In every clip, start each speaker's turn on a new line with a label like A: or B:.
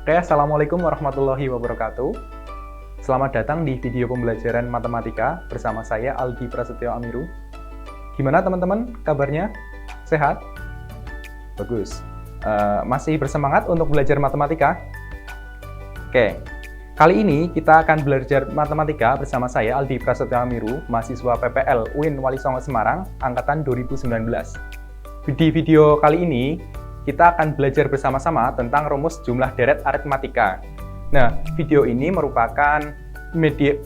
A: Oke, Assalamualaikum warahmatullahi wabarakatuh. Selamat datang di video pembelajaran matematika bersama saya Aldi Prasetyo Amiru. Gimana teman-teman kabarnya? Sehat? Bagus. Masih bersemangat untuk belajar matematika? Oke, kali ini kita akan belajar matematika bersama saya Aldi Prasetyo Amiru, mahasiswa PPL UIN Wali Songo Semarang, angkatan 2019. Di video kali ini, kita akan belajar bersama-sama tentang rumus jumlah deret aritmatika. Nah, video ini merupakan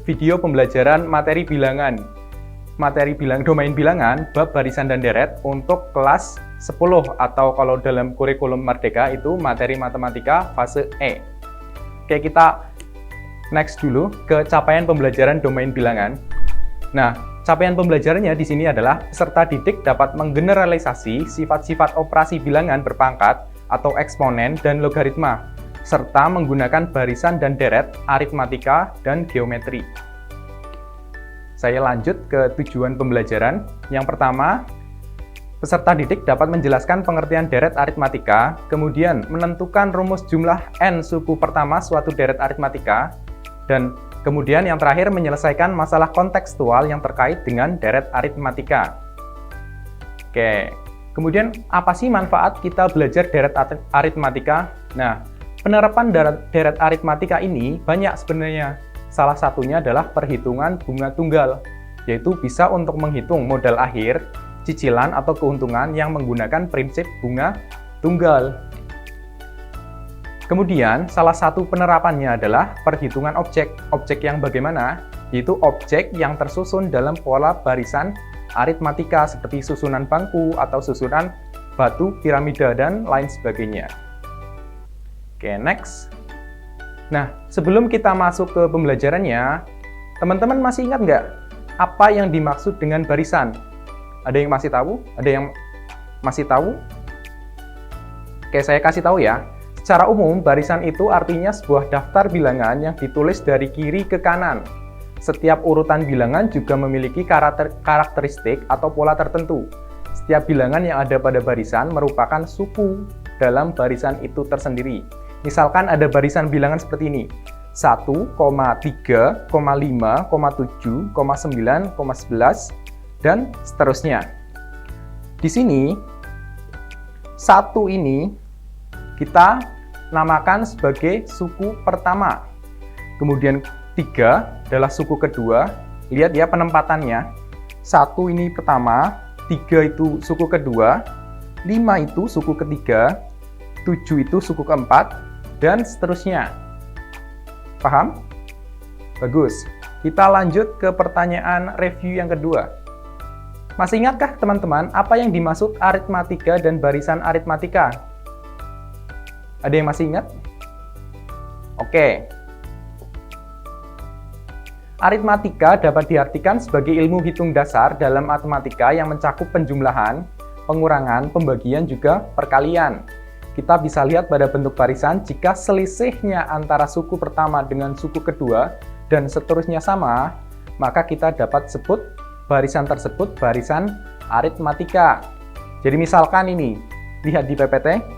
A: video pembelajaran materi bilangan. Domain bilangan, bab barisan dan deret untuk kelas 10 atau kalau dalam kurikulum Merdeka itu materi matematika fase E. Oke, kita next dulu ke capaian pembelajaran domain bilangan. Nah, capaian pembelajarannya di sini adalah peserta didik dapat menggeneralisasi sifat-sifat operasi bilangan berpangkat atau eksponen dan logaritma, serta menggunakan barisan dan deret, aritmatika, dan geometri. Saya lanjut ke tujuan pembelajaran. Yang pertama, peserta didik dapat menjelaskan pengertian deret aritmatika, kemudian menentukan rumus jumlah n suku pertama suatu deret aritmatika, dan kemudian yang terakhir menyelesaikan masalah kontekstual yang terkait dengan deret aritmatika. Oke, kemudian apa sih manfaat kita belajar deret aritmatika? Nah, penerapan deret aritmatika ini banyak sebenarnya. Salah satunya adalah perhitungan bunga tunggal, yaitu bisa untuk menghitung modal akhir, cicilan atau keuntungan yang menggunakan prinsip bunga tunggal. Kemudian, salah satu penerapannya adalah perhitungan objek. Objek yang bagaimana? Yaitu objek yang tersusun dalam pola barisan aritmatika seperti susunan bangku atau susunan batu, piramida, dan lain sebagainya. Oke, next. Nah, sebelum kita masuk ke pembelajarannya, teman-teman masih ingat nggak apa yang dimaksud dengan barisan? Ada yang masih tahu? Ada yang masih tahu? Oke, saya kasih tahu ya. Secara umum, barisan itu artinya sebuah daftar bilangan yang ditulis dari kiri ke kanan. Setiap urutan bilangan juga memiliki karakteristik atau pola tertentu. Setiap bilangan yang ada pada barisan merupakan suku dalam barisan itu tersendiri. Misalkan ada barisan bilangan seperti ini. 1, 3, 5, 7, 9, 11, dan seterusnya. Di sini, 1 ini kita namakan sebagai suku pertama. Kemudian 3 adalah suku kedua. Lihat ya penempatannya. 1 ini pertama, 3 itu suku kedua, 5 itu suku ketiga, 7 itu suku keempat, dan seterusnya. Paham? Bagus. Kita lanjut ke pertanyaan review yang kedua. Masih ingatkah teman-teman apa yang dimaksud aritmatika dan barisan aritmatika? Ada yang masih ingat? Oke. Aritmatika dapat diartikan sebagai ilmu hitung dasar dalam matematika yang mencakup penjumlahan, pengurangan, pembagian, juga perkalian. Kita bisa lihat pada bentuk barisan jika selisihnya antara suku pertama dengan suku kedua dan seterusnya sama, maka kita dapat sebut barisan tersebut barisan aritmatika. Jadi misalkan ini, lihat di PPT.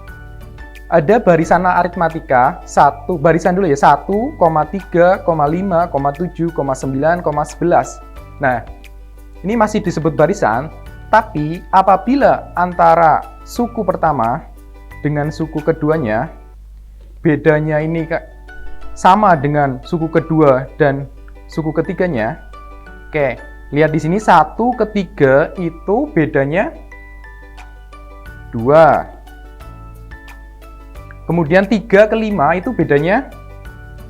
A: Ada barisan aritmatika, barisan dulu ya, 1, 3, 5, 7, 9, 11. Nah, ini masih disebut barisan, tapi apabila antara suku pertama dengan suku keduanya, bedanya ini sama dengan suku kedua dan suku ketiganya. Oke, lihat di sini 1 ke 3 itu bedanya 2. Kemudian 3 ke 5 itu bedanya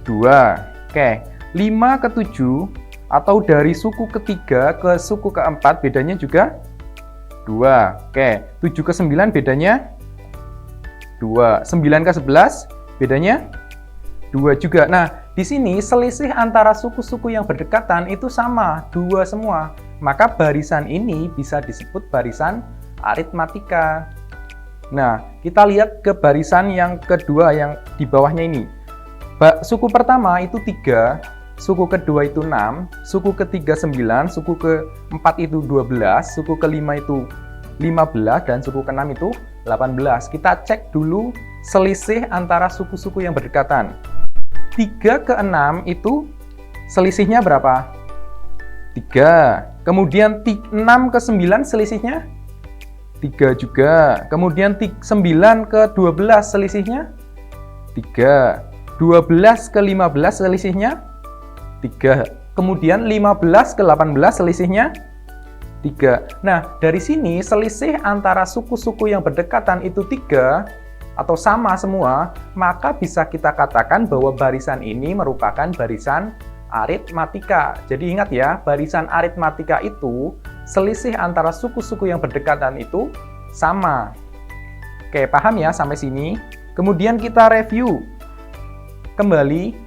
A: 2. Oke, 5 ke 7 atau dari suku ketiga ke suku keempat bedanya juga 2. Oke, 7 ke 9 bedanya 2. 9 ke 11 bedanya 2 juga. Nah, di sini selisih antara suku-suku yang berdekatan itu sama, 2 semua. Maka barisan ini bisa disebut barisan aritmatika. Nah, kita lihat ke barisan yang kedua yang di bawahnya ini. Suku pertama itu 3, suku kedua itu 6, suku ketiga 9, suku keempat itu 12, suku kelima itu 15, dan suku keenam itu 18. Kita cek dulu selisih antara suku-suku yang berdekatan. 3 ke 6 itu selisihnya berapa? 3. Kemudian 6 ke 9 selisihnya 3 juga. Kemudian 9 ke 12 selisihnya 3. 12 ke 15 selisihnya 3. Kemudian 15 ke 18 selisihnya 3. Nah, dari sini selisih antara suku-suku yang berdekatan itu 3 atau sama semua, maka bisa kita katakan bahwa barisan ini merupakan barisan aritmatika. Jadi ingat ya, barisan aritmatika itu selisih antara suku-suku yang berdekatan itu sama. Oke, paham ya sampai sini? Kemudian kita review kembali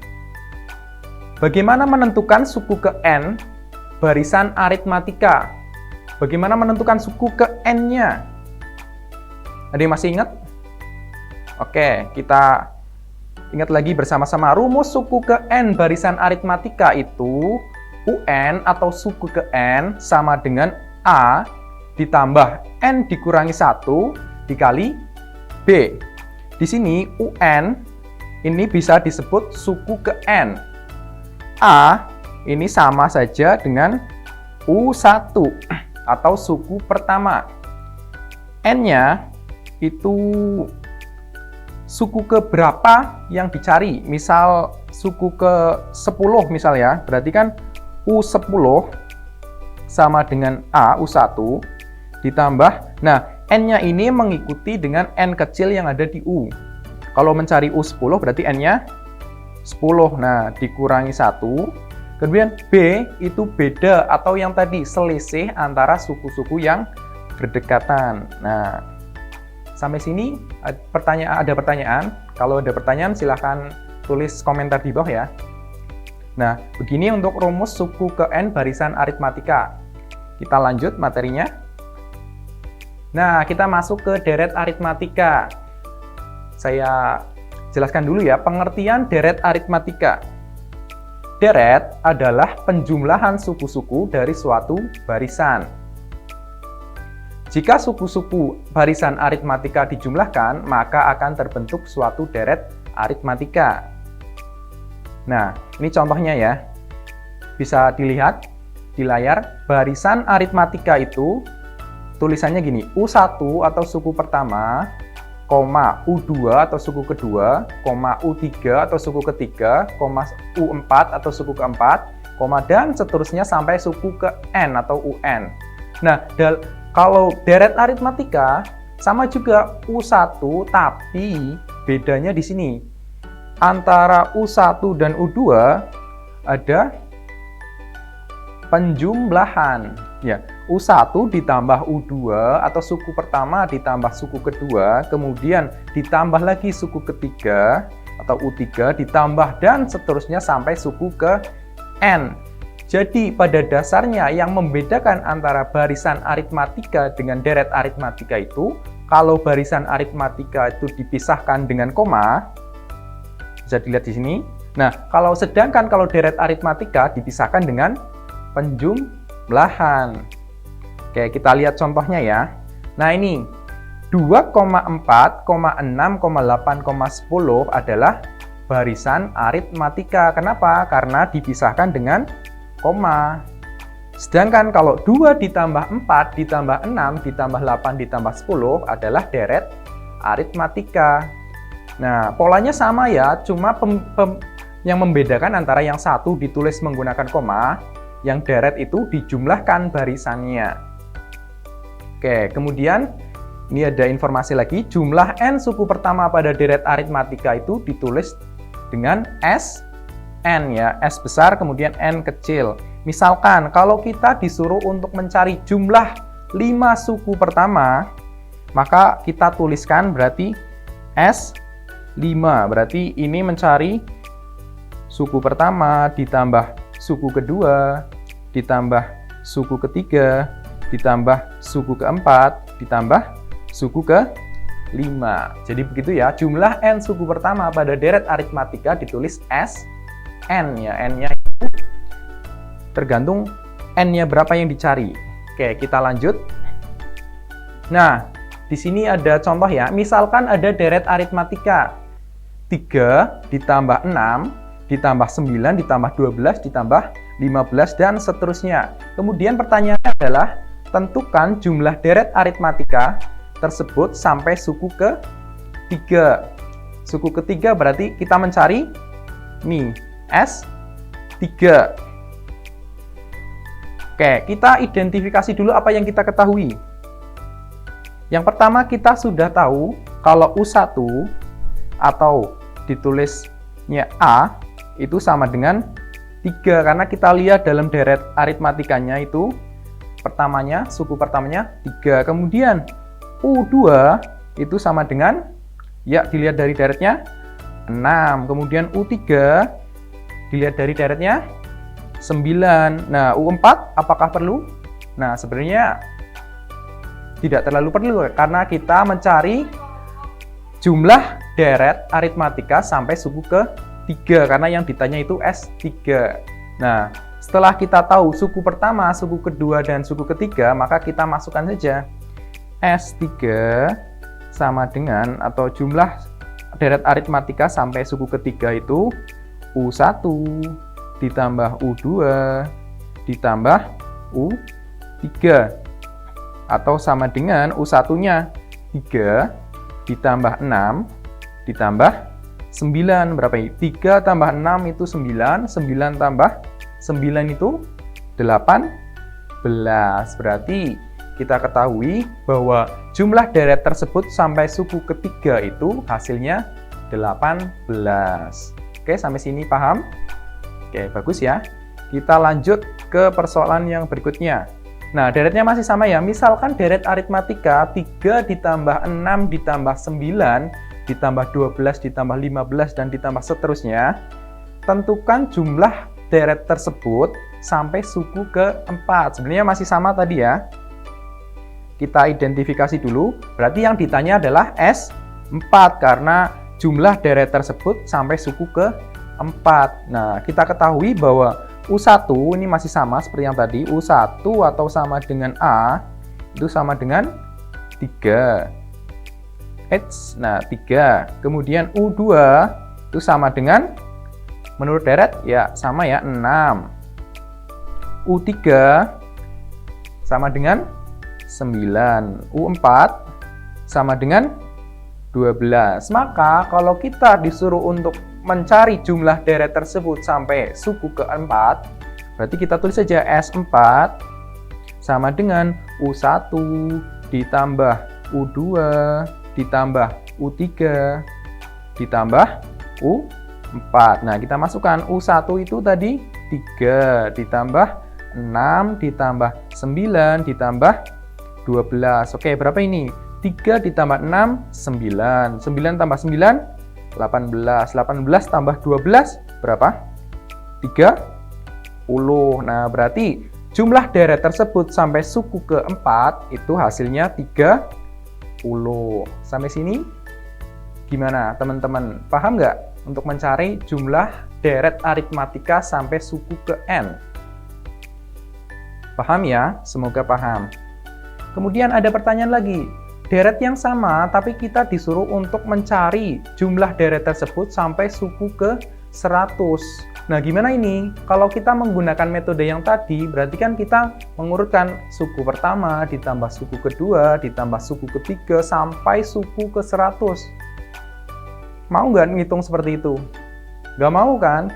A: bagaimana menentukan suku ke N barisan aritmatika. Bagaimana menentukan suku ke N-nya? Ada yang masih ingat? Oke, kita ingat lagi bersama-sama. Rumus suku ke N barisan aritmatika itu UN atau suku ke N sama dengan A ditambah N dikurangi 1 dikali B. Di sini UN ini bisa disebut suku ke N. A ini sama saja dengan U1 atau suku pertama. N-nya itu suku ke berapa yang dicari. Misal suku ke 10 misal ya, berarti kan U10 sama dengan A, U1 ditambah, nah N-nya ini mengikuti dengan N kecil yang ada di U. Kalau mencari U10 berarti N-nya 10, nah dikurangi 1. Kemudian B itu beda atau yang tadi selisih antara suku-suku yang berdekatan. Nah, sampai sini ada pertanyaan. Kalau ada pertanyaan silahkan tulis komentar di bawah ya. Nah, begini untuk rumus suku ke N barisan aritmatika. Kita lanjut materinya. Nah, kita masuk ke deret aritmatika. Saya jelaskan dulu ya pengertian deret aritmatika. Deret adalah penjumlahan suku-suku dari suatu barisan. Jika suku-suku barisan aritmatika dijumlahkan, maka akan terbentuk suatu deret aritmatika. Nah, ini contohnya ya. Bisa dilihat di layar, barisan aritmatika itu tulisannya gini, U1 atau suku pertama, koma U2 atau suku kedua, koma U3 atau suku ketiga, koma U4 atau suku keempat, koma dan seterusnya sampai suku ke N atau UN. Nah, kalau deret aritmatika sama juga U1 tapi bedanya di sini. Antara U1 dan U2 ada penjumlahan. Ya, U1 ditambah U2 atau suku pertama ditambah suku kedua, kemudian ditambah lagi suku ketiga atau U3 ditambah dan seterusnya sampai suku ke N. Jadi pada dasarnya yang membedakan antara barisan aritmatika dengan deret aritmatika itu, kalau barisan aritmatika itu dipisahkan dengan koma, bisa dilihat di sini. Nah, sedangkan kalau deret aritmatika dipisahkan dengan penjumlahan. Oke, kita lihat contohnya ya. Nah, ini 2,4, 6, 8, 10 adalah barisan aritmatika. Kenapa? Karena dipisahkan dengan koma. Sedangkan kalau 2 ditambah 4 ditambah 6 ditambah 8 ditambah 10 adalah deret aritmatika. Nah, polanya sama ya, cuma yang membedakan antara yang satu ditulis menggunakan koma, yang deret itu dijumlahkan barisannya. Oke, kemudian ini ada informasi lagi, jumlah N suku pertama pada deret aritmatika itu ditulis dengan S, N ya, S besar kemudian N kecil. Misalkan kalau kita disuruh untuk mencari jumlah 5 suku pertama, maka kita tuliskan berarti S5, berarti ini mencari suku pertama ditambah suku kedua, ditambah suku ketiga, ditambah suku keempat, ditambah suku ke-5. Jadi begitu ya, jumlah N suku pertama pada deret aritmatika ditulis S, N ya, N-nya itu tergantung N-nya berapa yang dicari. Oke, kita lanjut. Nah, di sini ada contoh ya. Misalkan ada deret aritmatika 3 ditambah 6 ditambah 9 ditambah 12 ditambah 15 dan seterusnya. Kemudian pertanyaannya adalah tentukan jumlah deret aritmatika tersebut sampai suku ke-3. Suku ke-3 berarti kita mencari nih S3. Oke, kita identifikasi dulu apa yang kita ketahui. Yang pertama kita sudah tahu kalau U1 atau ditulisnya A itu sama dengan 3 karena kita lihat dalam deret aritmatikanya itu suku pertamanya 3. Kemudian U2 itu sama dengan, ya dilihat dari deretnya 6. Kemudian U3 dilihat dari deretnya 9. Nah, U4 apakah perlu? Nah, sebenarnya tidak terlalu perlu karena kita mencari jumlah deret aritmatika sampai suku ke-3 karena yang ditanya itu S3. Nah, setelah kita tahu suku pertama, suku kedua, dan suku ketiga, maka kita masukkan saja S3 sama dengan atau jumlah deret aritmatika sampai suku ketiga itu U1 ditambah U2 ditambah U3 atau sama dengan U1-nya 3 ditambah 6 ditambah 9. Berapa ini? 3 tambah 6 itu 9, 9 tambah 9 itu 18. Berarti kita ketahui bahwa jumlah deret tersebut sampai suku ketiga itu hasilnya 18. Oke, sampai sini paham? Oke, bagus ya. Kita lanjut ke persoalan yang berikutnya. Nah, deretnya masih sama ya. Misalkan deret aritmatika 3 ditambah 6 ditambah 9 ditambah 12 ditambah 15 dan ditambah seterusnya. Tentukan jumlah deret tersebut sampai suku ke-4. Sebenarnya masih sama tadi ya. Kita identifikasi dulu. Berarti yang ditanya adalah S4 karena jumlah deret tersebut sampai suku ke-4. Nah, kita ketahui bahwa U1 ini masih sama seperti yang tadi. U1 atau sama dengan A itu sama dengan 3. Nah, 3. Kemudian U2 itu sama dengan, menurut deret ya sama ya, 6. U3 sama dengan 9. U4 sama dengan 12. Maka kalau kita disuruh untuk mencari jumlah deret tersebut sampai suku ke-4, berarti kita tulis saja S4 sama dengan U1 ditambah U2 ditambah U3 ditambah U4. Nah, kita masukkan U1 itu tadi 3 ditambah 6 ditambah 9 ditambah 12. Oke, berapa ini? 3 ditambah 6, 9. 9 tambah 9, 18. 18 tambah 12, berapa? 30. Nah, berarti jumlah deret tersebut sampai suku ke-4 itu hasilnya 30. Sampai sini gimana teman-teman? Paham nggak untuk mencari jumlah deret aritmatika sampai suku ke-n? Paham ya? Semoga paham. Kemudian ada pertanyaan lagi. Deret yang sama, tapi kita disuruh untuk mencari jumlah deret tersebut sampai suku ke-100. Nah, gimana ini? Kalau kita menggunakan metode yang tadi, berarti kan kita mengurutkan suku pertama, ditambah suku kedua, ditambah suku ketiga, sampai suku ke-100. Mau nggak ngitung seperti itu? Nggak mau kan?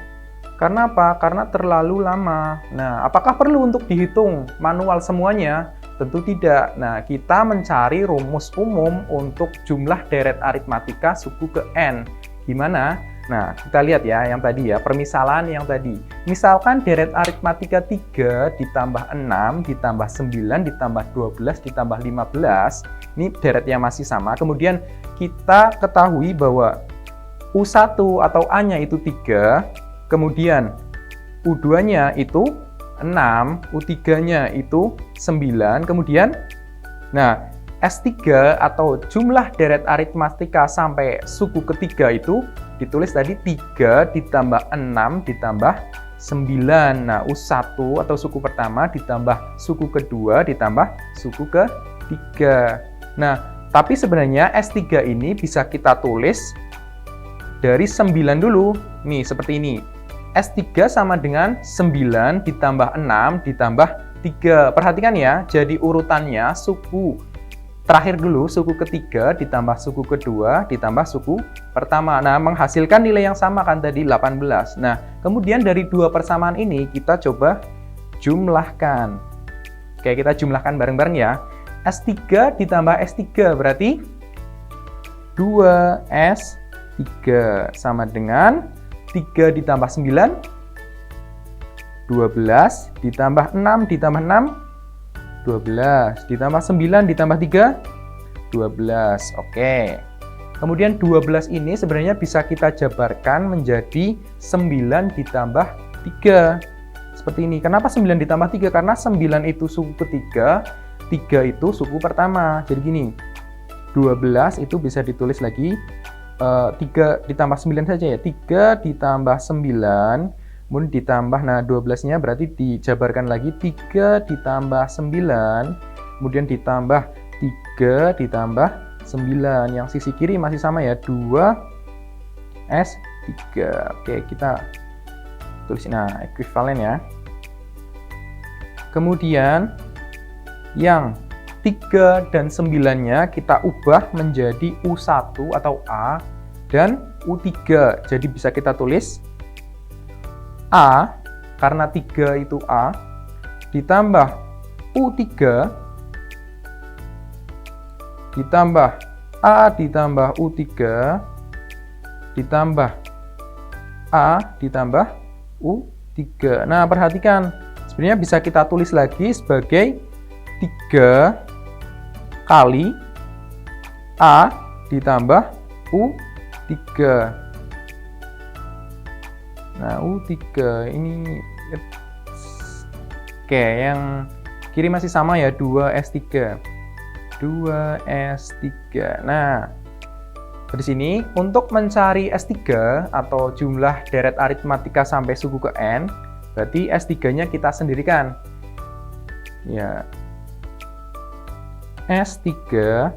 A: Karena apa? Karena terlalu lama. Nah, apakah perlu untuk dihitung manual semuanya? Tentu tidak. Nah, kita mencari rumus umum untuk jumlah deret aritmatika suku ke-n. Gimana? Nah, kita lihat ya yang tadi ya, permisalan yang tadi. Misalkan deret aritmatika 3 ditambah 6 ditambah 9 ditambah 12 ditambah 15. Ini deretnya masih sama. Kemudian kita ketahui bahwa U1 atau A-nya itu 3, kemudian U2-nya itu 6, U3-nya itu 9, kemudian nah S3 atau jumlah deret aritmatika sampai suku ketiga itu ditulis tadi 3 ditambah 6 ditambah 9. Nah, U1 atau suku pertama ditambah suku kedua ditambah suku ketiga. Nah, Tapi sebenarnya S3 ini bisa kita tulis dari 9 dulu. Nih, seperti ini. S3 sama dengan 9 ditambah 6 ditambah 3. Perhatikan ya, jadi urutannya suku terakhir dulu, suku ketiga ditambah suku kedua ditambah suku pertama. Nah, menghasilkan nilai yang sama kan tadi 18. Nah, kemudian dari dua persamaan ini kita coba jumlahkan. Oke, kita jumlahkan bareng-bareng ya. S3 ditambah S3 berarti 2S3 sama dengan 3 ditambah 9, 12 ditambah 6 ditambah 6, 12 ditambah 9 ditambah 3, 12. Oke. Kemudian 12 ini sebenarnya bisa kita jabarkan menjadi 9 ditambah 3. Seperti ini. Kenapa 9 ditambah 3? Karena 9 itu suku ketiga, 3 itu suku pertama. Jadi gini, 12 itu bisa ditulis lagi 3 ditambah 9 saja ya. 3 ditambah 9, kemudian ditambah, nah 12-nya berarti dijabarkan lagi 3 ditambah 9, kemudian ditambah 3 ditambah 9. Yang sisi kiri masih sama ya, 2S3. Oke, kita tulis, nah ekuivalen ya. Kemudian yang 3 dan 9-nya kita ubah menjadi U1 atau A dan U3. Jadi bisa kita tulis A, karena 3 itu A, ditambah U3, ditambah A ditambah U3, ditambah A ditambah U3. Nah, perhatikan, sebenarnya bisa kita tulis lagi sebagai 3 kali A ditambah U3. Nah, U3 ini, oke, yang kiri masih sama ya, 2S3. 2S3. Nah, di sini untuk mencari S3 atau jumlah deret aritmatika sampai suku ke N, berarti S3-nya kita sendirikan. Ya. S3,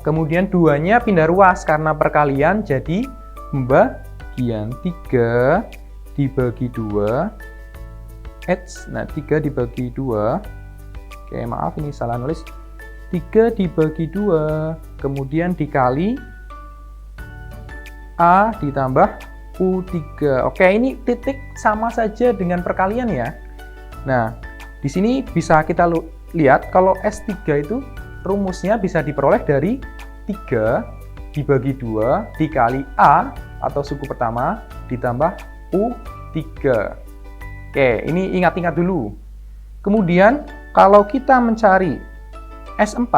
A: kemudian 2-nya pindah ruas karena perkalian, jadi pembagian 3 dibagi 2, nah 3 dibagi 2, oke maaf ini salah nulis, 3 dibagi 2, kemudian dikali A ditambah U3. Oke, ini titik sama saja dengan perkalian ya. Nah, di sini bisa kita lihat kalau S3 itu rumusnya bisa diperoleh dari 3 dibagi 2 dikali A atau suku pertama ditambah U3. Oke, ini ingat-ingat dulu. Kemudian kalau kita mencari S4,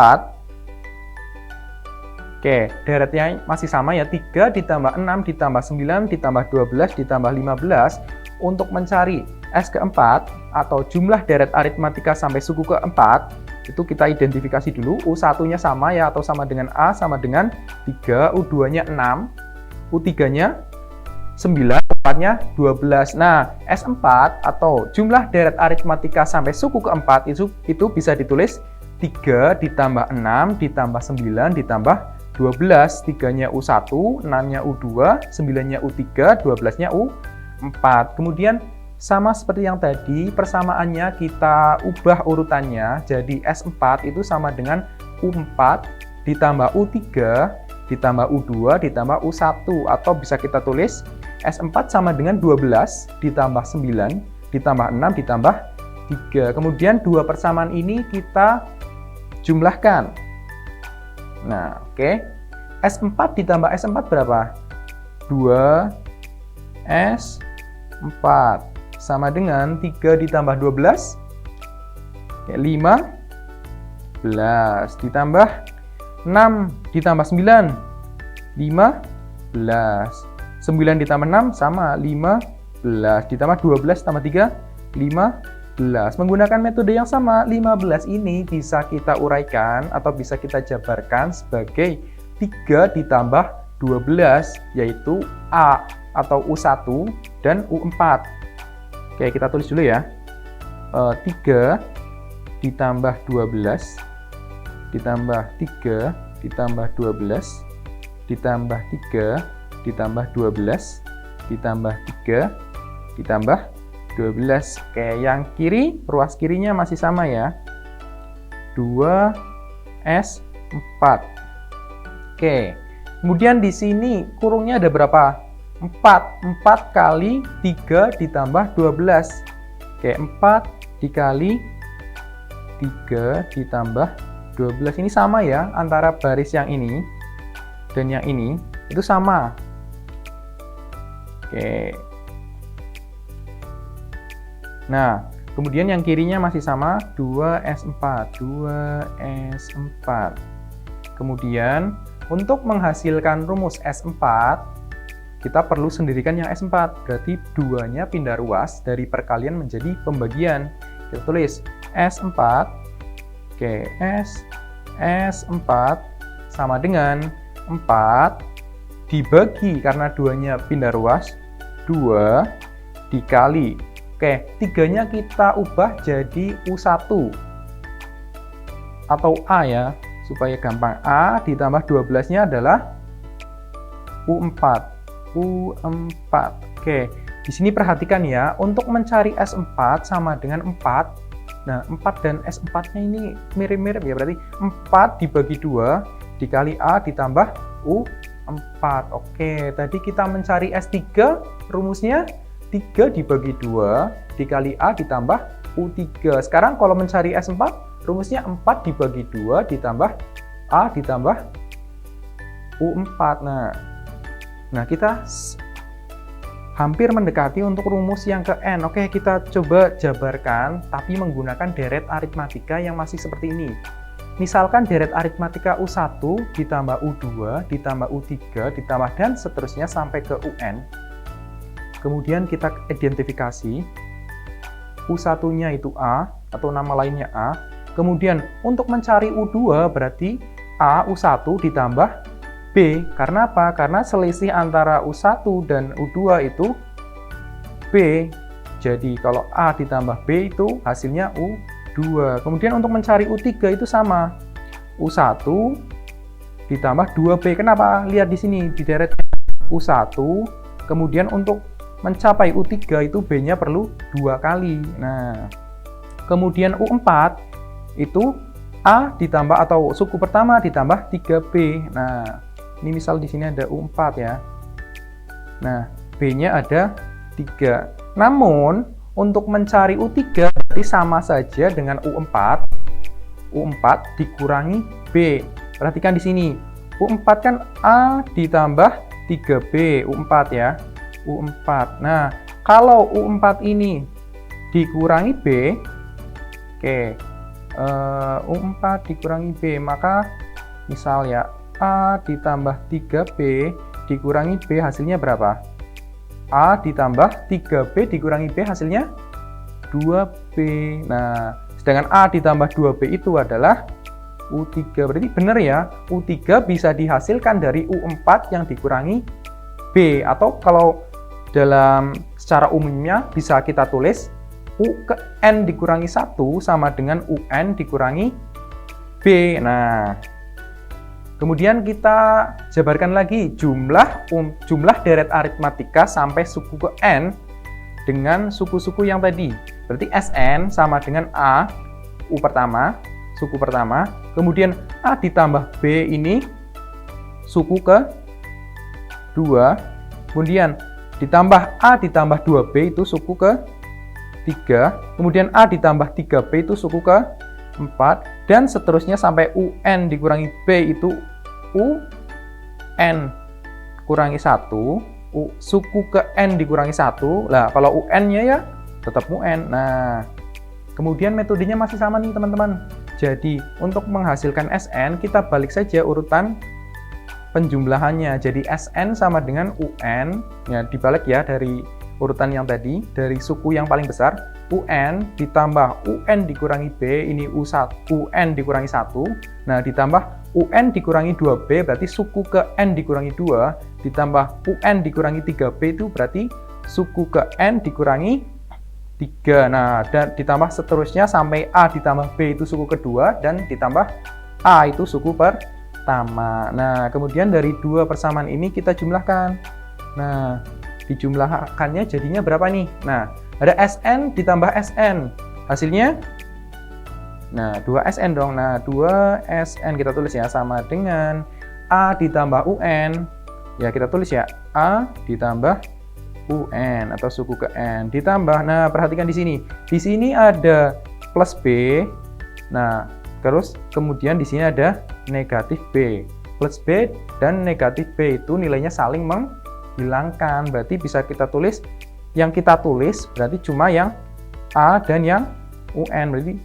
A: oke, deretnya masih sama ya, 3 ditambah 6 ditambah 9 ditambah 12 ditambah 15. Untuk mencari S keempat atau jumlah deret aritmatika sampai suku keempat, itu kita identifikasi dulu. U1-nya sama ya, atau sama dengan A, sama dengan 3, U2-nya 6, U3-nya 9, U4-nya 12. Nah, S4 atau jumlah deret aritmatika sampai suku keempat itu bisa ditulis 3 ditambah 6 ditambah 9 ditambah 12. 3-nya U1, 6-nya U2, 9-nya U3, 12-nya U4. Kemudian sama seperti yang tadi, persamaannya kita ubah urutannya, jadi S4 itu sama dengan U4 ditambah U3 ditambah U2 ditambah U1, atau bisa kita tulis S4 sama dengan 12 ditambah 9 ditambah 6 ditambah 3. Kemudian dua persamaan ini kita jumlahkan. Nah, oke. S4 ditambah S4 berapa? 2S4 sama dengan 3 ditambah 12, 15, ditambah 6 ditambah 9, 15. 9 ditambah 6 sama 15, ditambah 12 tambah 3, 15. Menggunakan metode yang sama, 15 ini bisa kita uraikan atau bisa kita jabarkan sebagai 3 ditambah 12, yaitu A atau U1 dan U4. Oke, kita tulis dulu ya. 3 ditambah 12 ditambah 3 ditambah 12, ditambah 3, ditambah 12, ditambah 3, ditambah 12. Oke, yang kiri, ruas kirinya masih sama ya. 2S4. Oke, kemudian di sini kurungnya ada berapa? 4. 4 kali 3 ditambah 12. Oke, 4 dikali 3 ditambah 12. Ini sama ya, antara baris yang ini dan yang ini, itu sama. Oke. Nah, kemudian yang kirinya masih sama, 2S4. 2S4. Kemudian, untuk menghasilkan rumus S4, kita perlu sendirikan yang S4. Berarti 2-nya pindah ruas dari perkalian menjadi pembagian. Kita tulis S4. Oke, S4 sama dengan 4 dibagi, karena 2-nya pindah ruas, 2 dikali. Oke, 3-nya kita ubah jadi U1 atau A ya, supaya gampang. A ditambah 12-nya adalah U4. U4. Oke, di sini perhatikan ya, untuk mencari S4 sama dengan 4. Nah, 4 dan S4-nya ini mirip-mirip ya, berarti 4 dibagi 2 dikali A ditambah U4. Oke, tadi kita mencari S3, rumusnya 3 dibagi 2 dikali A ditambah U3. Sekarang kalau mencari S4, rumusnya 4 dibagi 2 ditambah A ditambah U4. Nah, kita hampir mendekati untuk rumus yang ke N. Oke, kita coba jabarkan, tapi menggunakan deret aritmatika yang masih seperti ini. Misalkan deret aritmatika U1 ditambah U2 ditambah U3 ditambah dan seterusnya sampai ke UN. Kemudian kita identifikasi U1-nya itu A atau nama lainnya A. Kemudian untuk mencari U2 berarti A U1 ditambah B. Karena apa? Karena selisih antara U1 dan U2 itu B. Jadi kalau A ditambah B itu hasilnya U2. Kemudian untuk mencari U3 itu sama. U1 ditambah 2B. Kenapa? Lihat di sini di deret U1. Kemudian untuk mencapai U3 itu B-nya perlu 2 kali. Nah, kemudian U4 itu A ditambah atau suku pertama ditambah 3B. Nah, ini misal di sini ada U4 ya. Nah, B-nya ada 3. Namun, untuk mencari U3 berarti sama saja dengan U4. U4 dikurangi B. Perhatikan di sini. U4 kan A ditambah 3B. U4 ya. U4. Nah, kalau U4 ini dikurangi B, oke, U4 dikurangi B, maka misal ya, A ditambah 3B dikurangi B hasilnya berapa? A ditambah 3B dikurangi B hasilnya 2B. Nah, sedangkan A ditambah 2B itu adalah U3. Berarti benar ya, U3 bisa dihasilkan dari U4 yang dikurangi B. Atau kalau dalam secara umumnya bisa kita tulis U ke N dikurangi 1 sama dengan UN dikurangi B. Nah, kemudian kita jabarkan lagi jumlah deret aritmatika sampai suku ke N dengan suku-suku yang tadi. Berarti Sn sama dengan A, U pertama, suku pertama, kemudian A ditambah B ini suku ke 2, kemudian ditambah A ditambah 2B itu suku ke 3, kemudian A ditambah 3B itu suku ke 4, dan seterusnya sampai UN dikurangi B itu UN kurangi 1, suku ke N dikurangi 1. Nah, kalau UN-nya ya tetap UN. Nah, kemudian metodenya masih sama nih teman-teman. Jadi, untuk menghasilkan SN, kita balik saja urutan penjumlahannya. Jadi, SN sama dengan UN, ya dibalik ya dari urutan yang tadi, dari suku yang paling besar, UN ditambah UN dikurangi B, ini UN dikurangi 1, nah ditambah UN dikurangi 2B, berarti suku ke N dikurangi 2, ditambah UN dikurangi 3B, itu berarti suku ke N dikurangi 3, nah dan ditambah seterusnya sampai A ditambah B itu suku kedua, dan ditambah A itu suku pertama. Nah, kemudian dari dua persamaan ini kita jumlahkan. Nah, dijumlahkannya jadinya berapa nih? Nah, ada SN ditambah SN. Hasilnya, nah 2SN dong. Nah, 2SN kita tulis ya, sama dengan A ditambah UN. Ya, kita tulis ya, A ditambah UN atau suku ke N ditambah. Nah, perhatikan di sini. Di sini ada plus B. Nah, terus kemudian di sini ada negatif B. Plus B dan negatif B itu nilainya saling menghilangkan. Berarti bisa kita tulis, yang kita tulis berarti cuma yang A dan yang UN. Berarti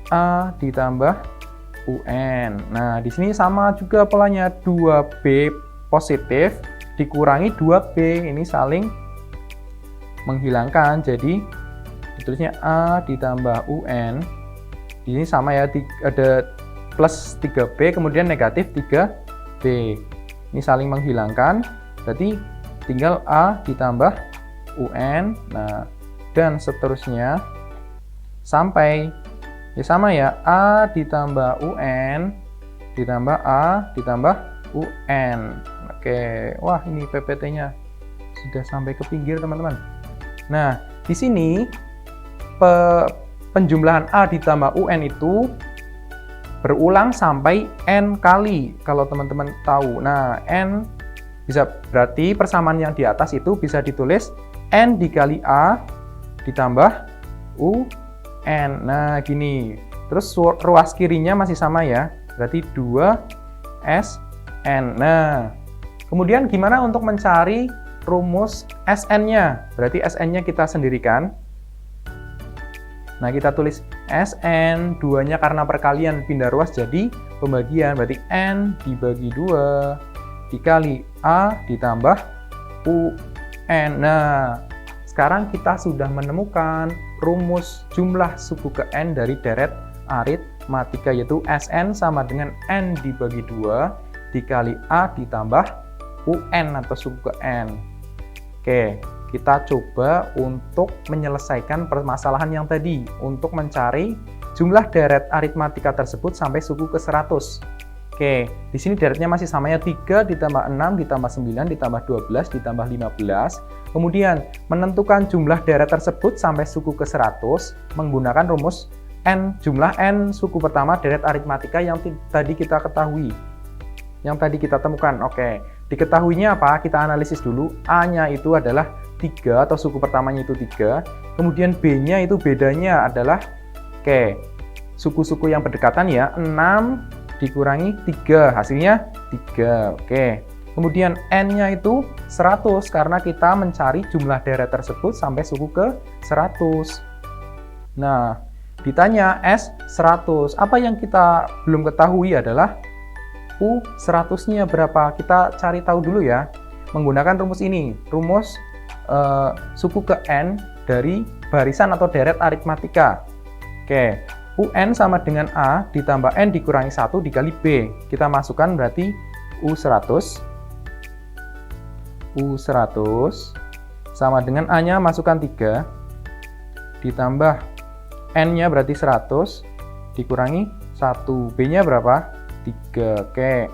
A: A ditambah UN. Nah, di sini sama juga polanya, 2B positif dikurangi 2B, ini saling menghilangkan. Jadi ditulisnya A ditambah UN. Di sini sama ya, ada plus 3B kemudian negatif 3B. Ini saling menghilangkan. Berarti tinggal A ditambah UN. Nah, dan seterusnya sampai ya sama ya, A ditambah UN ditambah A ditambah UN. Oke, wah ini PPT-nya sudah sampai ke pinggir teman-teman. Nah, di sini penjumlahan A ditambah UN itu berulang sampai N kali, kalau teman-teman tahu. Nah, N bisa berarti persamaan yang di atas itu bisa ditulis N dikali A ditambah UN. Nah, gini. Terus ruas kirinya masih sama ya, berarti 2SN. Nah, kemudian gimana untuk mencari rumus SN-nya? Berarti SN-nya kita sendirikan. Nah, kita tulis SN, 2-nya karena perkalian pindah ruas jadi pembagian. Berarti N dibagi 2 dikali A ditambah UN. Nah, sekarang kita sudah menemukan rumus jumlah suku ke N dari deret aritmatika, yaitu SN sama dengan N dibagi 2 dikali A ditambah UN atau suku ke N. Oke, kita coba untuk menyelesaikan permasalahan yang tadi untuk mencari jumlah deret aritmatika tersebut sampai suku ke 100. Oke, di sini deretnya masih sama ya, 3 ditambah 6 ditambah 9 ditambah 12 ditambah 15. Kemudian menentukan jumlah deret tersebut sampai suku ke 100 menggunakan rumus N, jumlah N suku pertama deret aritmatika yang tadi kita ketahui, yang tadi kita temukan. Oke, diketahuinya apa? Kita analisis dulu. A-nya itu adalah 3 atau suku pertamanya itu 3. Kemudian B-nya itu bedanya adalah, oke, suku-suku yang berdekatan ya, 6 dikurangi 3, hasilnya 3. Oke. Kemudian N-nya itu 100 karena kita mencari jumlah deret tersebut sampai suku ke 100. Nah, ditanya S 100. Apa yang kita belum ketahui adalah U 100-nya berapa. Kita cari tahu dulu ya. Menggunakan rumus ini. Rumus suku ke N dari barisan atau deret aritmatika. Oke. UN sama dengan A ditambah N dikurangi 1 dikali B. Kita masukkan berarti U100. U100 sama dengan A-nya masukkan 3. Ditambah N-nya berarti 100 dikurangi 1. B-nya berapa? 3. Oke.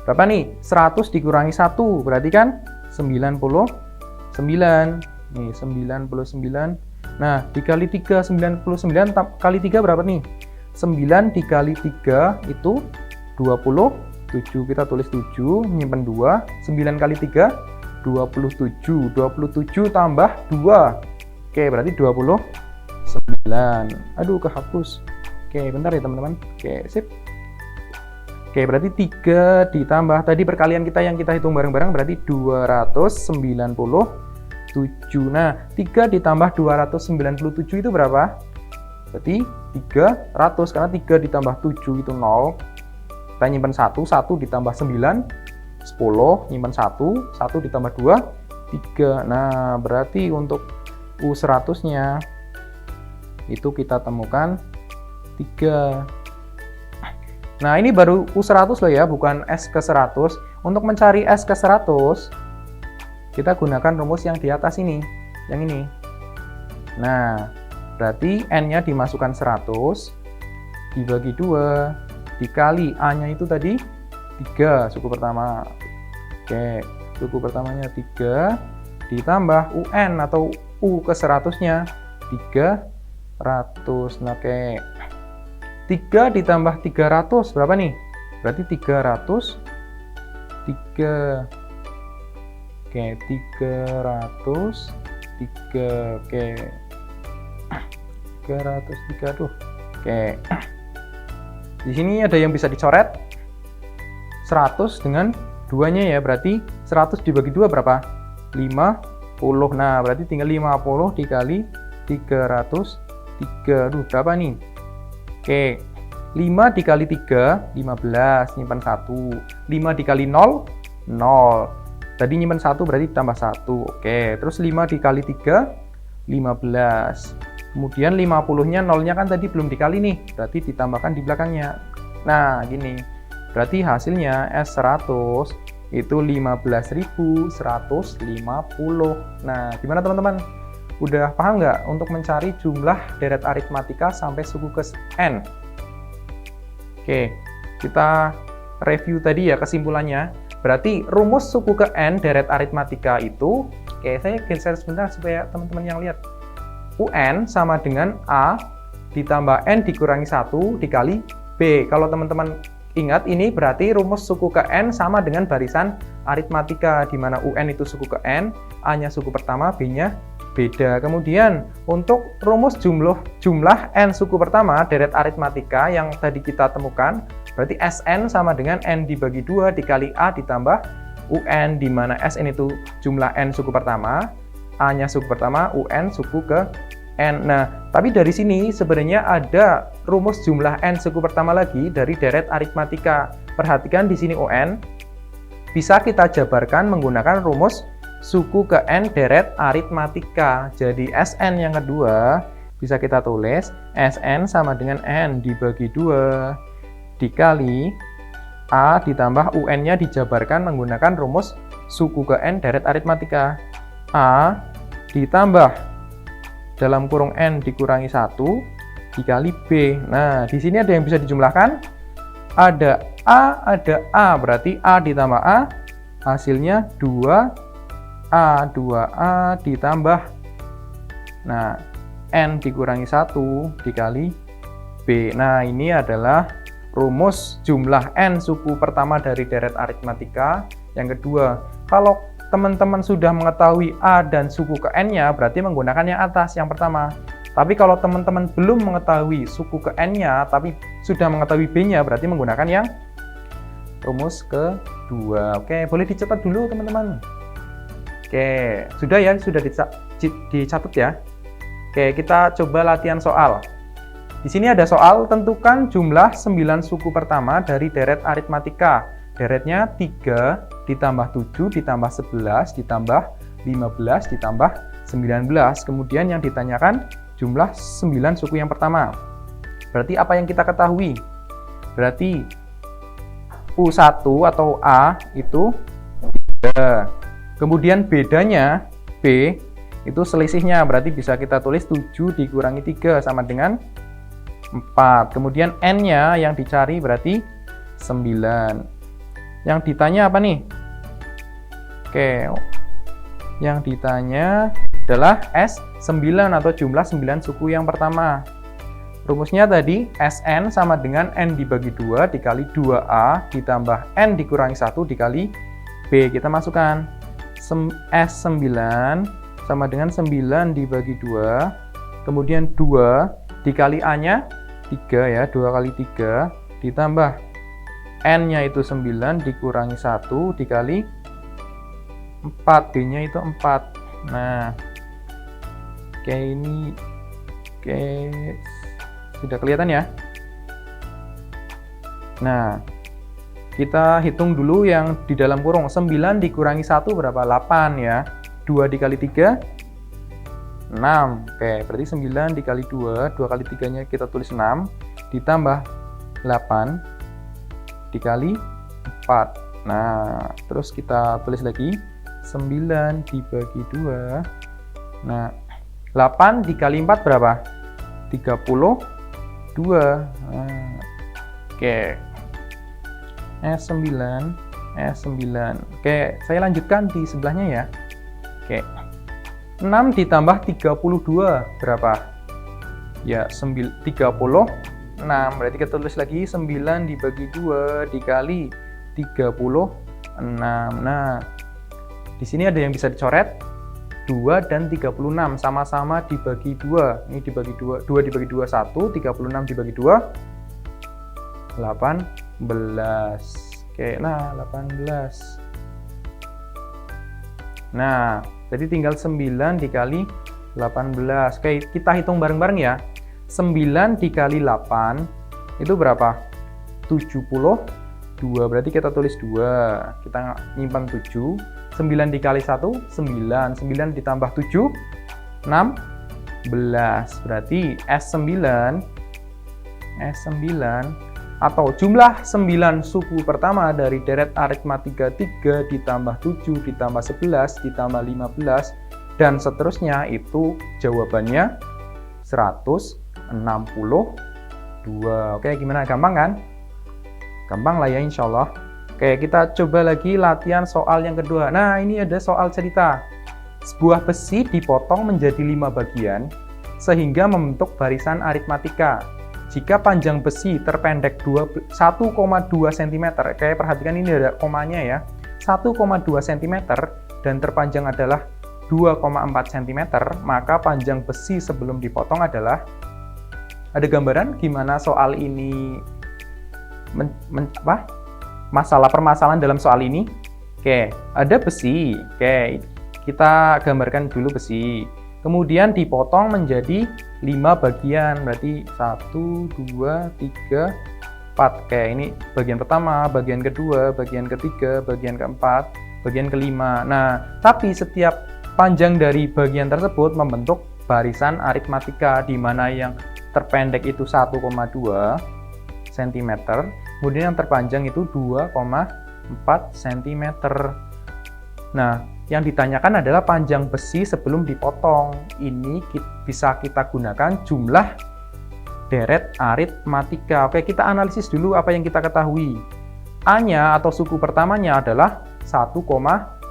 A: Berapa nih? 100 dikurangi 1 berarti kan 99. Nih 99. Nah, dikali 3, 99 kali 3 berapa nih? 9 dikali 3 itu 27. Kita tulis 7, nyimpen 2. 9 kali 3, 27. 27 tambah 2. Oke, berarti 29. Aduh, kehapus. Oke, bentar ya teman-teman. Oke, sip. Oke, berarti 3 ditambah tadi perkalian kita yang kita hitung bareng-bareng berarti 297. Nah, 3 ditambah 297 itu berapa? Berarti 300, karena 3 ditambah 7 itu 0. Kita nyimpen 1 ditambah 9, 10, nyimpen 1 ditambah 2, 3. Nah, berarti untuk U100-nya itu kita temukan 3. Nah, ini baru U100 loh ya, bukan S ke 100. Untuk mencari S ke 100, kita gunakan rumus yang di atas ini, yang ini. Nah, berarti N-nya dimasukkan 100, dibagi 2, dikali A-nya itu tadi 3 suku pertama. Oke, suku pertamanya 3 ditambah UN atau U ke 100-nya 300. Nah, oke. 3 ditambah 300 berapa nih? Berarti 300 3. Oke, 300 3. Oke. 303. Aduh. Oke. Di sini ada yang bisa dicoret. 100 dengan 2-nya ya, berarti 100 dibagi 2 berapa? 50. Nah, berarti tinggal 50 dikali 303. Aduh, berapa nih? Oke. 5 dikali 3, 15, nyimpan 1. 5 dikali 0, 0. Tadi nyimpan 1 berarti tambah 1. Oke, terus 5 dikali 3, 15. Kemudian 50-nya, 0-nya kan tadi belum dikali nih, berarti ditambahkan di belakangnya. Nah, gini. Berarti hasilnya S100 itu 15.150. Nah, gimana teman-teman? Udah paham nggak untuk mencari jumlah deret aritmatika sampai suku ke N? Oke, kita review tadi ya kesimpulannya. Berarti rumus suku ke N deret aritmatika itu, oke, saya geser sebentar supaya teman-teman yang lihat. UN sama dengan A ditambah N dikurangi 1 dikali B. Kalau teman-teman ingat, ini berarti rumus suku ke N sama dengan barisan aritmatika, di mana UN itu suku ke N, A-nya suku pertama, B-nya beda. Kemudian untuk rumus jumlah N suku pertama deret aritmatika yang tadi kita temukan, berarti Sn sama dengan N dibagi 2 dikali A ditambah UN, di mana Sn itu jumlah N suku pertama, A-nya suku pertama, UN suku ke N. Nah, tapi dari sini sebenarnya ada rumus jumlah N suku pertama lagi dari deret aritmatika. Perhatikan di sini UN bisa kita jabarkan menggunakan rumus suku ke N deret aritmatika. Jadi Sn yang kedua bisa kita tulis Sn sama dengan N dibagi 2 dikali A ditambah UN-nya dijabarkan menggunakan rumus suku ke N deret aritmatika. A ditambah dalam kurung N dikurangi 1 dikali B. Nah, di sini ada yang bisa dijumlahkan. Ada A, berarti A ditambah A, hasilnya 2A. 2A ditambah, nah, N dikurangi 1 dikali B. Nah, ini adalah rumus jumlah N suku pertama dari deret aritmatika. Yang kedua, kalau teman-teman sudah mengetahui A dan suku ke N-nya, berarti menggunakan yang atas, yang pertama. Tapi kalau teman-teman belum mengetahui suku ke N-nya, tapi sudah mengetahui B-nya, berarti menggunakan yang rumus kedua. Oke, boleh dicatat dulu teman-teman. Oke, sudah ya, sudah dicatat ya. Oke, kita coba latihan soal. Di sini ada soal, tentukan jumlah 9 suku pertama dari deret aritmatika. Deretnya 3 ditambah 7 ditambah 11 ditambah 15 ditambah 19. Kemudian yang ditanyakan jumlah 9 suku yang pertama. Berarti apa yang kita ketahui? Berarti U1 atau A itu 3. Kemudian bedanya B itu selisihnya, berarti bisa kita tulis 7 dikurangi 3 sama dengan 4. Kemudian N-nya yang dicari berarti 9. Yang ditanya apa nih? Oke, yang ditanya adalah S9 atau jumlah 9 suku yang pertama. Rumusnya tadi Sn sama dengan N dibagi 2 dikali 2A ditambah N dikurangi 1 dikali B. Kita masukkan S9 sama dengan 9 dibagi 2, kemudian 2 dikali A-nya 3 ya, 2 kali 3 ditambah N-nya itu 9 dikurangi 1 dikali 4, D-nya itu 4. Nah, oke, ini sudah kelihatan ya. Nah, kita hitung dulu yang di dalam kurung. 9 dikurangi 1 berapa? 8 ya. 2 dikali 3 6. Oke, berarti 9 dikali 2, 2 kali 3-nya kita tulis 6 ditambah 8 dikali 4. Nah, terus kita tulis lagi 9 dibagi 2. Nah, 8 dikali 4 berapa? 32. Nah, oke. S9, S9. Oke, saya lanjutkan di sebelahnya ya. Oke. 6 ditambah 32 berapa? Ya, 36. Berarti kita tulis lagi 9 dibagi 2 dikali 36. Nah, di sini ada yang bisa dicoret. 2 dan 36 sama-sama dibagi 2. Ini dibagi 2, 2 dibagi 2 1, 36 dibagi 2 18. Oke, nah 18. Nah, jadi tinggal 9 dikali 18. Oke, kita hitung bareng-bareng ya. 9 dikali 8 itu berapa? 72. Berarti kita tulis 2. Kita nyimpan 7. 9 dikali 1, 9. 9 ditambah 7, 16. Berarti S9 atau jumlah 9 suku pertama dari deret aritmatika 3 ditambah 7 ditambah 11 ditambah 15 dan seterusnya, itu jawabannya 162. Oke, gimana? Gampang kan? Gampang lah ya, insya Allah. Oke, kita coba lagi latihan soal yang kedua. Nah, ini ada soal cerita. Sebuah besi dipotong menjadi 5 bagian sehingga membentuk barisan aritmatika. Jika panjang besi terpendek 1,2 cm, kayak perhatikan ini ada komanya ya, 1,2 cm dan terpanjang adalah 2,4 cm, maka panjang besi sebelum dipotong adalah, ada gambaran gimana soal ini, permasalahan dalam soal ini. Oke, ada besi. Oke, kita gambarkan dulu besi. Kemudian dipotong menjadi 5 bagian, berarti 1, 2, 3, 4. Oke, ini bagian pertama, bagian kedua, bagian ketiga, bagian keempat, bagian kelima. Nah, tapi setiap panjang dari bagian tersebut membentuk barisan aritmatika, di mana yang terpendek itu 1,2 cm, kemudian yang terpanjang itu 2,4 cm. Nah, yang ditanyakan adalah panjang besi sebelum dipotong. Ini bisa kita gunakan jumlah deret aritmatika. Oke, kita analisis dulu apa yang kita ketahui. A-nya atau suku pertamanya adalah 1,2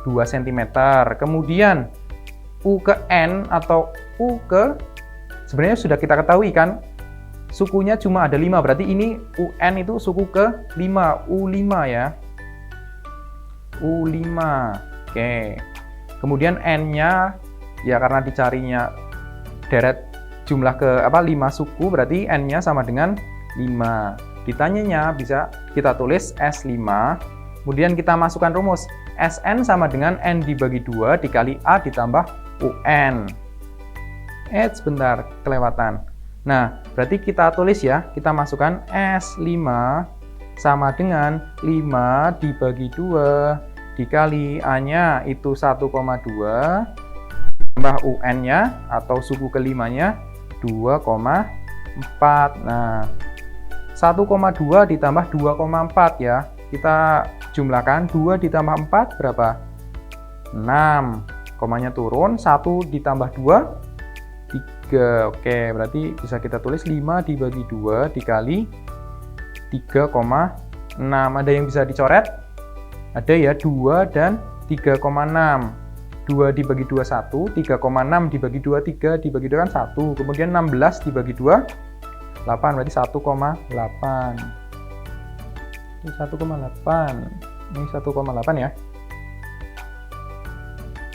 A: cm. Kemudian U ke N atau U ke, sebenarnya sudah kita ketahui kan, sukunya cuma ada 5, berarti ini UN itu suku ke 5, U5 ya. U5. Oke. Kemudian N-nya ya karena dicarinya deret jumlah ke 5 suku, berarti N-nya sama dengan 5. Ditanyanya bisa kita tulis S5. Kemudian kita masukkan rumus. Sn sama dengan N dibagi 2 dikali A ditambah UN. Sebentar, kelewatan. Nah, berarti kita tulis ya, kita masukkan S5 sama dengan 5 dibagi 2 dikali A-nya itu 1,2 tambah UN-nya atau suku kelimanya 2,4. Nah, 1,2 ditambah 2,4 ya. Kita jumlahkan 2 ditambah 4 berapa? 6. Komanya turun, 1 ditambah 2 3. Oke, berarti bisa kita tulis 5 dibagi 2 dikali 3,6. Ada yang bisa dicoret? Ada ya, 2 dan 3,6. 2 dibagi 2 1, 3,6 dibagi 2 3 dibagi 2 kan 1. Kemudian 16 dibagi 2 8, berarti 1,8. Ini 1,8. Ini 1,8 ya.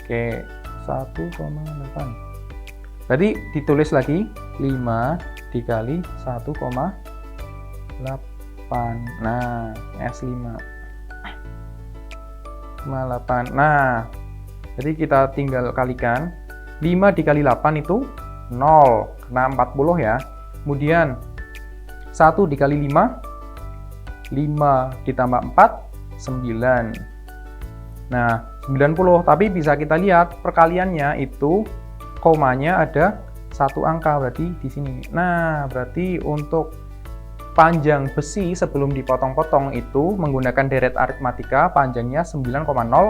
A: Oke, 1,8. Berarti ditulis lagi 5 dikali 1,8. Nah, S5. 8. Nah, jadi kita tinggal kalikan 5 dikali 8 itu 0 karena 40 ya. Kemudian 1 dikali 5 ditambah 4 9. Nah, 90, tapi bisa kita lihat perkaliannya itu komanya ada 1 angka, berarti di sini. Nah, berarti untuk panjang besi sebelum dipotong-potong itu menggunakan deret aritmatika panjangnya 9,0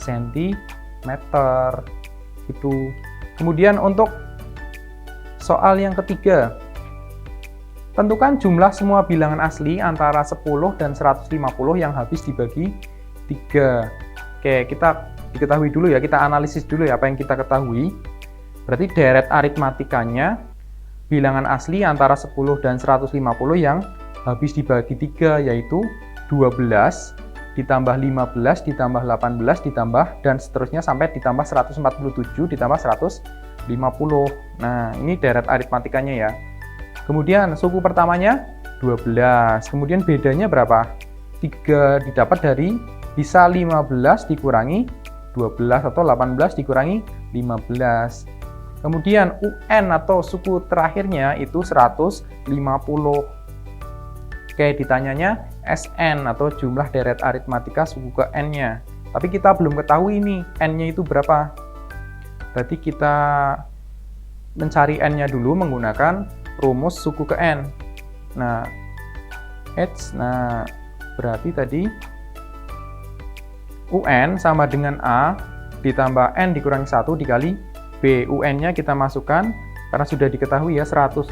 A: cm gitu. Kemudian untuk soal yang ketiga, Tentukan jumlah semua bilangan asli antara 10 dan 150 yang habis dibagi 3. Oke, kita diketahui dulu ya, kita analisis dulu ya apa yang kita ketahui. Berarti deret aritmatikanya bilangan asli antara 10 dan 150 yang habis dibagi 3, yaitu 12 ditambah 15 ditambah 18 ditambah dan seterusnya sampai ditambah 147 ditambah 150. Nah, ini deret aritmatikanya ya. Kemudian suku pertamanya 12. Kemudian bedanya berapa? 3 didapat dari bisa 15 dikurangi 12 atau 18 dikurangi 15. Kemudian UN atau suku terakhirnya itu 150. Oke, ditanyanya SN atau jumlah deret aritmatika suku ke N-nya. Tapi kita belum ketahui ini N-nya itu berapa. Berarti kita mencari N-nya dulu menggunakan rumus suku ke N. Nah, berarti tadi UN sama dengan A ditambah N dikurangi 1 dikali B. UN-nya kita masukkan, karena sudah diketahui ya 150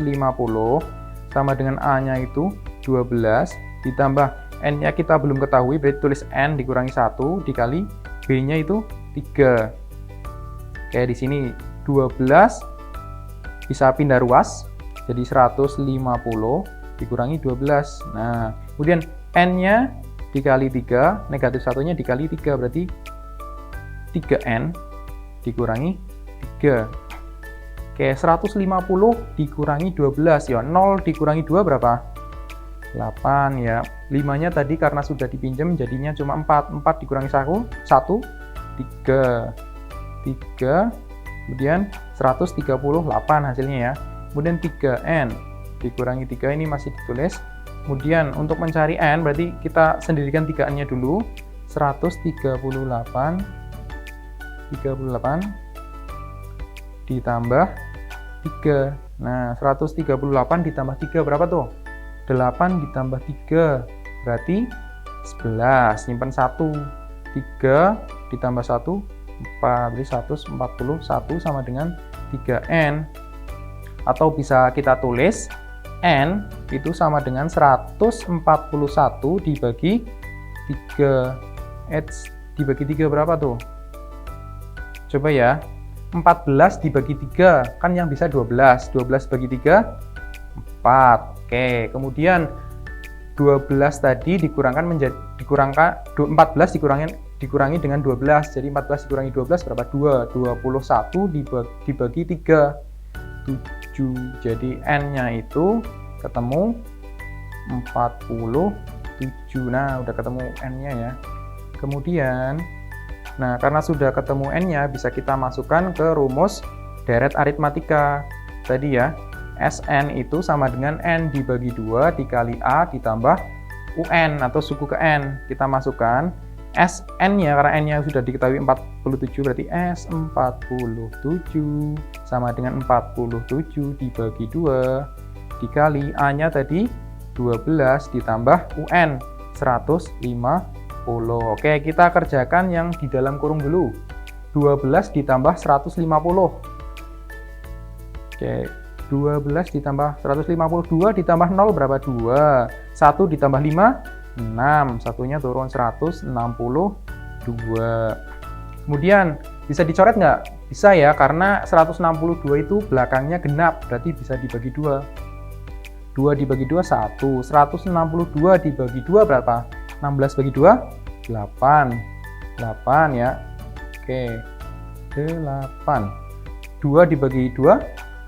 A: sama dengan A-nya itu 12 ditambah N-nya kita belum ketahui, berarti tulis N dikurangi 1 dikali B-nya itu 3. Kayak di sini 12 bisa pindah ruas jadi 150 dikurangi 12. Nah, kemudian N-nya dikali 3, negatif 1-nya dikali 3, berarti 3N dikurangi 3. Oke, 150 dikurangi 12, ya 0 dikurangi 2 berapa? 8 ya. 5-nya tadi karena sudah dipinjam jadinya cuma 4. 4 dikurangi 1, 3. Kemudian 138 hasilnya ya. Kemudian 3N dikurangi 3 ini masih ditulis. Kemudian untuk mencari N berarti kita sendirikan 3N-nya dulu. 138 ditambah 3. Nah, 138 ditambah 3 berapa tuh? 8 ditambah 3 berarti 11. Simpan 1. 3 ditambah 1 4. Jadi 141 sama dengan 3N. Atau bisa kita tulis N itu sama dengan 141 dibagi 3. H dibagi 3 berapa tuh? Coba ya. 14 dibagi 3 kan yang bisa 12. 12 bagi 3 4. Oke, kemudian 12 tadi dikurangkan menjadi 14 dikurangi dengan 12. Jadi 14 dikurangi 12 berapa? 2. 21 dibagi 3 7. Jadi N-nya itu ketemu 47. Nah, udah ketemu N-nya ya. Kemudian, nah karena sudah ketemu N-nya, bisa kita masukkan ke rumus deret aritmatika. Tadi ya, SN itu sama dengan N dibagi 2 dikali A ditambah UN atau suku ke N. Kita masukkan SN-nya, karena N-nya sudah diketahui 47, berarti S47 sama dengan 47 dibagi 2 dikali A-nya tadi 12 ditambah UN 150. Oke, kita kerjakan yang di dalam kurung dulu. 12 ditambah 150. Oke, 12 ditambah 152 ditambah 0 berapa? 2. 1 ditambah 5 6, satunya turun 162. Kemudian bisa dicoret nggak? Bisa ya, karena 162 itu belakangnya genap, berarti bisa dibagi 2. 2 dibagi 2, 1. 162 dibagi 2 berapa? 16 bagi 2, 8. 8 ya. Oke, 8. 2 dibagi 2,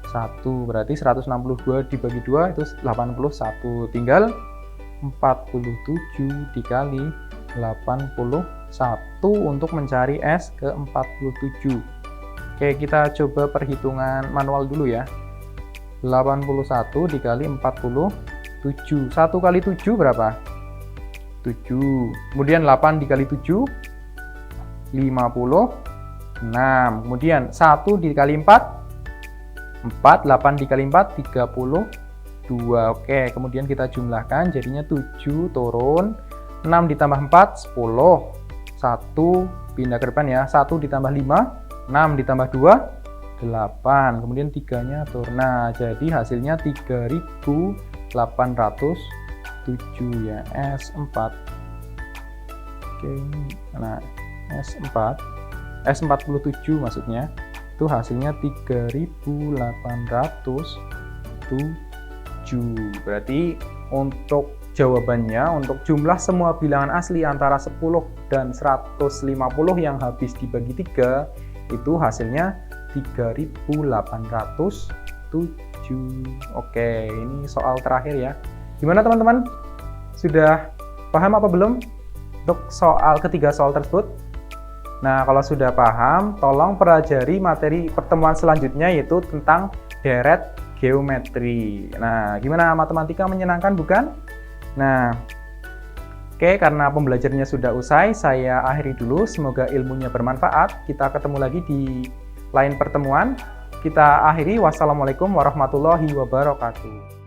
A: 1. Berarti 162 dibagi 2 itu 81. Tinggal 47 dikali 81 untuk mencari S ke 47. Oke, kita coba perhitungan manual dulu ya. 81 dikali 47. 1 kali 7 berapa? 7. Kemudian 8 dikali 7, 56. Kemudian 1 dikali 4, 4. 8 dikali 4, 32. Oke, kemudian kita jumlahkan jadinya 7 turun 6 ditambah 4 10. 1 pindah ke depan ya. 1 ditambah 5 6 ditambah 2 8. Kemudian 3-nya turun. Nah, jadi hasilnya 3050. ya, S4. Oke, nah S47 maksudnya, itu hasilnya 3807. Berarti untuk jawabannya, untuk jumlah semua bilangan asli antara 10 dan 150 yang habis dibagi 3, itu hasilnya 3807. Oke, ini soal terakhir ya. Gimana teman-teman? Sudah paham apa belum untuk soal ketiga soal tersebut? Nah, kalau sudah paham, tolong pelajari materi pertemuan selanjutnya, yaitu tentang deret geometri. Nah, gimana, matematika menyenangkan bukan? Nah, oke, karena pembelajarannya sudah usai, saya akhiri dulu. Semoga ilmunya bermanfaat. Kita ketemu lagi di lain pertemuan. Kita akhiri. Wassalamualaikum warahmatullahi wabarakatuh.